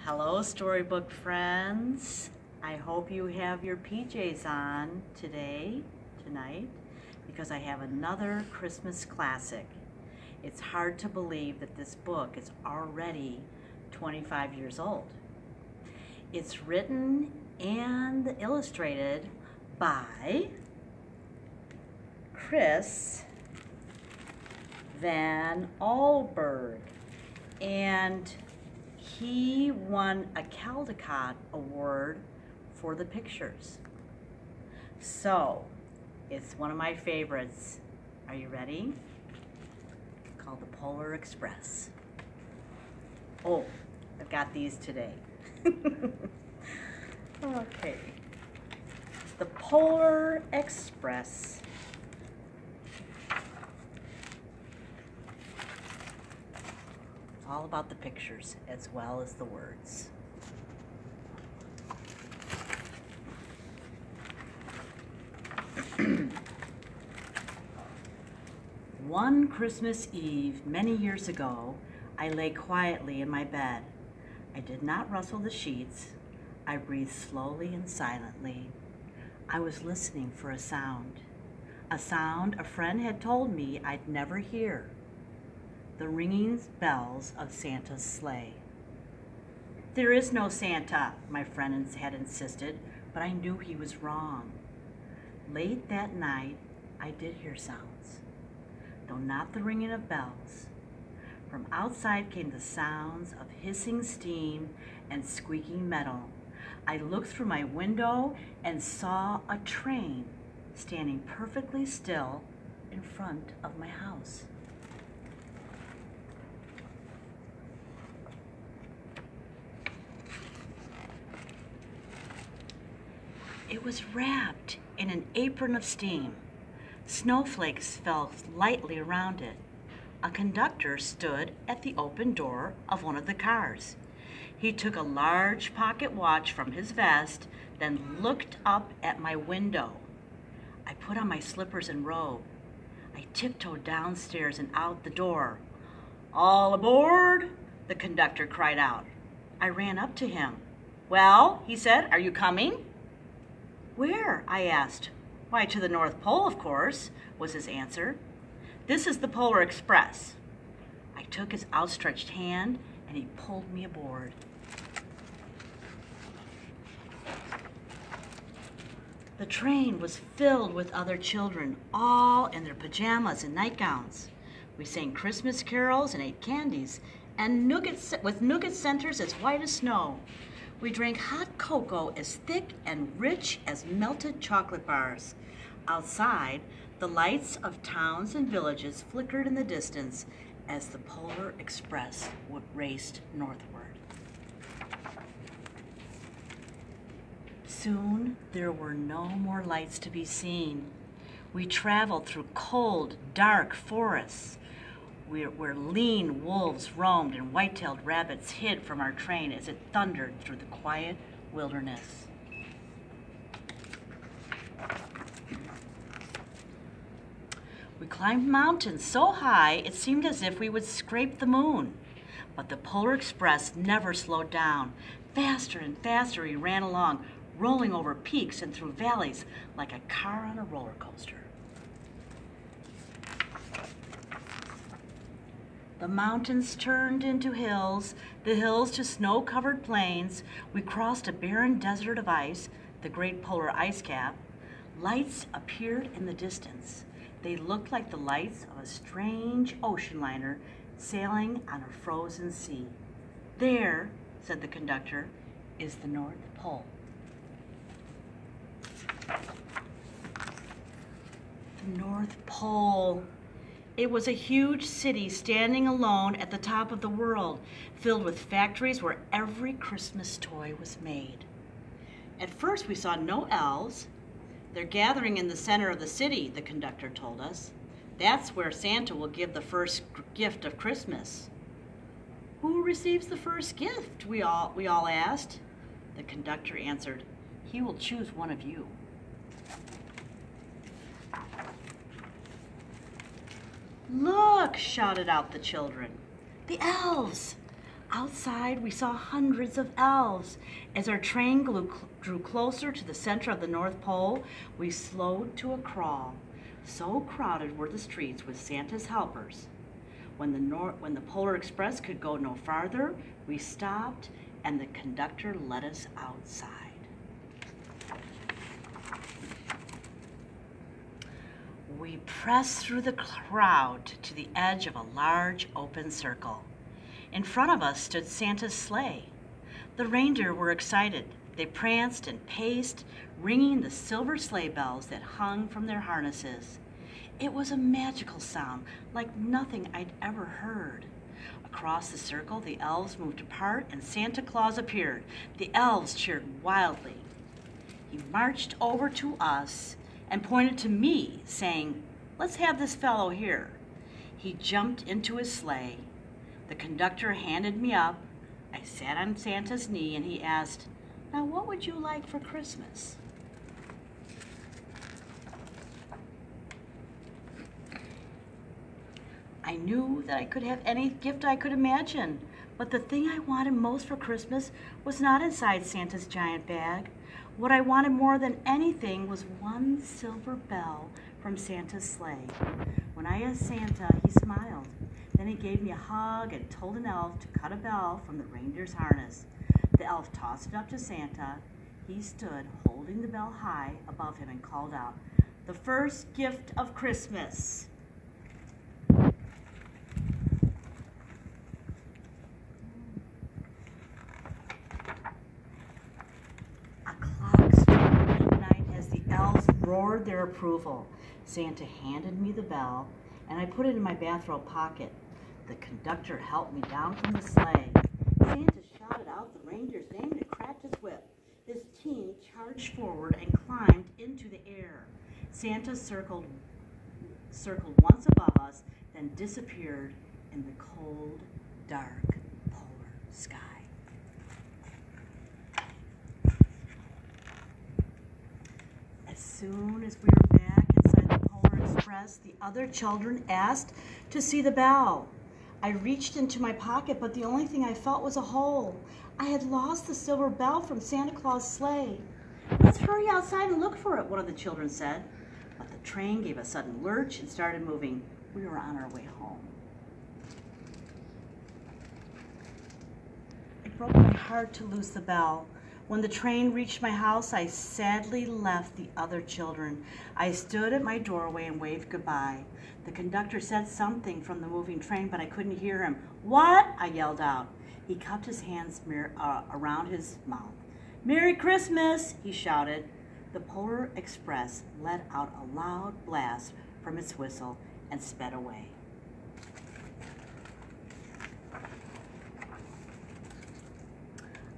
Hello, storybook friends. I hope you have your PJs on tonight, because I have another Christmas classic. It's hard to believe that this book is already 25 years old. It's written and illustrated by Chris Van Allberg, and he won a Caldecott Award for the pictures. So, it's one of my favorites. Are you ready? It's called The Polar Express. Oh, I've got these today. Okay. The Polar Express. All about the pictures as well as the words. One Christmas Eve, many years ago, I lay quietly in my bed. I did not rustle the sheets. I breathed slowly and silently. I was listening for a sound a friend had told me I'd never hear. The ringing bells of Santa's sleigh. There is no Santa, my friend had insisted, but I knew he was wrong. Late that night, I did hear sounds, though not the ringing of bells. From outside came the sounds of hissing steam and squeaking metal. I looked through my window and saw a train standing perfectly still in front of my house. It was wrapped in an apron of steam. Snowflakes fell lightly around it. A conductor stood at the open door of one of the cars. He took a large pocket watch from his vest, then looked up at my window. I put on my slippers and robe. I tiptoed downstairs and out the door. "All aboard!" the conductor cried out. I ran up to him. "Well," he said, "are you coming?" "Where?" I asked. "Why, to the North Pole, of course," was his answer. "This is the Polar Express." I took his outstretched hand and he pulled me aboard. The train was filled with other children, all in their pajamas and nightgowns. We sang Christmas carols and ate candies, and with nougat centers as white as snow. We drank hot cocoa as thick and rich as melted chocolate bars. Outside, the lights of towns and villages flickered in the distance as the Polar Express raced northward. Soon, there were no more lights to be seen. We traveled through cold, dark forests, where lean wolves roamed and white-tailed rabbits hid from our train as it thundered through the quiet wilderness. We climbed mountains so high it seemed as if we would scrape the moon. But the Polar Express never slowed down. Faster and faster we ran along, rolling over peaks and through valleys like a car on a roller coaster. The mountains turned into hills, the hills to snow-covered plains. We crossed a barren desert of ice, the great polar ice cap. Lights appeared in the distance. They looked like the lights of a strange ocean liner sailing on a frozen sea. "There," said the conductor, "is the North Pole." The North Pole. It was a huge city standing alone at the top of the world, filled with factories where every Christmas toy was made. At first we saw no elves. "They're gathering in the center of the city," the conductor told us. "That's where Santa will give the first gift of Christmas." "Who receives the first gift?" we all asked. The conductor answered, "He will choose one of you." "Look!" shouted out the children. "The elves!" Outside, we saw hundreds of elves. As our train drew closer to the center of the North Pole, we slowed to a crawl. So crowded were the streets with Santa's helpers. When the Polar Express could go no farther, we stopped and the conductor let us outside. We pressed through the crowd to the edge of a large open circle. In front of us stood Santa's sleigh. The reindeer were excited. They pranced and paced, ringing the silver sleigh bells that hung from their harnesses. It was a magical sound, like nothing I'd ever heard. Across the circle, the elves moved apart and Santa Claus appeared. The elves cheered wildly. He marched over to us and pointed to me, saying, "Let's have this fellow here." He jumped into his sleigh. The conductor handed me up. I sat on Santa's knee and he asked, "Now what would you like for Christmas?" I knew that I could have any gift I could imagine, but the thing I wanted most for Christmas was not inside Santa's giant bag. What I wanted more than anything was one silver bell from Santa's sleigh. When I asked Santa, he smiled. Then he gave me a hug and told an elf to cut a bell from the reindeer's harness. The elf tossed it up to Santa. He stood holding the bell high above him and called out, "The first gift of Christmas." A clock struck midnight as the elves roared their approval. Santa handed me the bell, and I put it in my bathrobe pocket. The conductor helped me down from the sleigh. Santa shouted out the reindeer's name and cracked his whip. His team charged forward and climbed into the air. Santa circled once above us, then disappeared in the cold, dark polar sky. As soon as we were back inside the Polar Express, the other children asked to see the bell. I reached into my pocket, but the only thing I felt was a hole. I had lost the silver bell from Santa Claus' sleigh. "Let's hurry outside and look for it," one of the children said. But the train gave a sudden lurch and started moving. We were on our way home. It broke my heart to lose the bell. When the train reached my house, I sadly left the other children. I stood at my doorway and waved goodbye. The conductor said something from the moving train, but I couldn't hear him. "What?" I yelled out. He cupped his hands around his mouth. "Merry Christmas," he shouted. The Polar Express let out a loud blast from its whistle and sped away.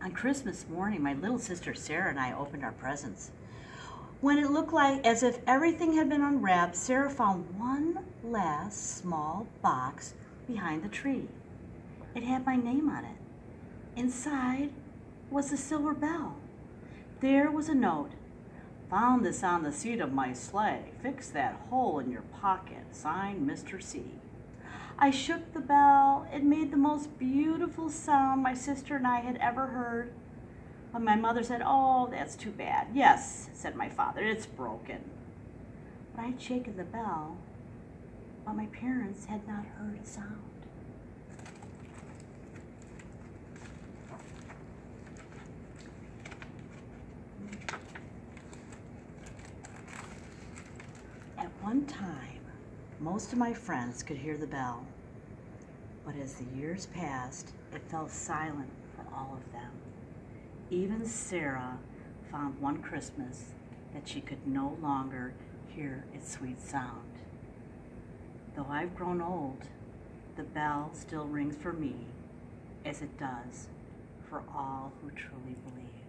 On Christmas morning, my little sister Sarah and I opened our presents. When it looked like as if everything had been unwrapped, Sarah found one last small box behind the tree. It had my name on it. Inside was the silver bell. There was a note. "Found this on the seat of my sleigh. Fix that hole in your pocket. Signed, Mr. C." I shook the bell. It made the most beautiful sound my sister and I had ever heard. But my mother said, "Oh, that's too bad." "Yes," said my father, "it's broken." But I had shaken the bell, but my parents had not heard a sound. At one time, most of my friends could hear the bell, but as the years passed, it fell silent for all of them. Even Sarah found one Christmas that she could no longer hear its sweet sound. Though I've grown old, the bell still rings for me, as it does for all who truly believe.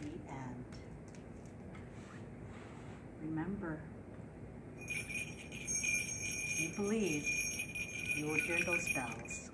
The end. Remember, if you believe, you will hear those bells.